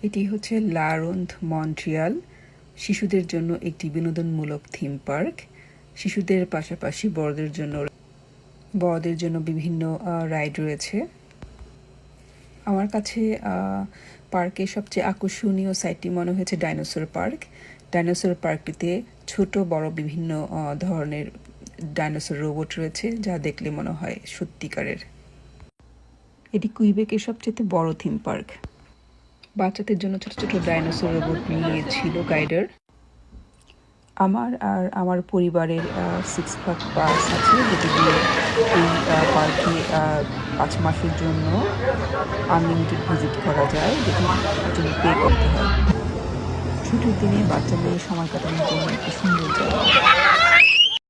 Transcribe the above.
এটি হচ্ছে লা রোন্দ মন্ট্রিয়াল, শিশুদের জন্য একটি বিনোদনমূলক থিম পার্ক। শিশুদের পাশাপাশি বড়দের জন্য বিভিন্ন রাইড রয়েছে। আমার কাছে পার্কের সবচেয়ে আকর্ষণীয় সাইটটি মনে হয়েছে ডাইনোসর পার্ক। ডাইনোসর পার্কটিতে ছোট বড় বিভিন্ন ধরনের ডাইনোসর রোবট রয়েছে, যা দেখলে মনে হয় সত্যিকারের। এটি কুইবেকের সবচেয়ে বড় থিম পার্ক। বাচ্চাদের জন্য ছোট ছোট ডাইনোসর রোবট নিয়েছিল গাইডার। আমার আর আমার পরিবারের 6 পাস আছে, যেটি দিয়ে এই পার্কে 5 মাসের জন্য আনলিমিটেড ভিজিট করা যায়, যেটি জন্য পে করতে হয়। ছুটির দিনে বাচ্চা নিয়ে সময় কাটানোর জন্য একটি সুন্দর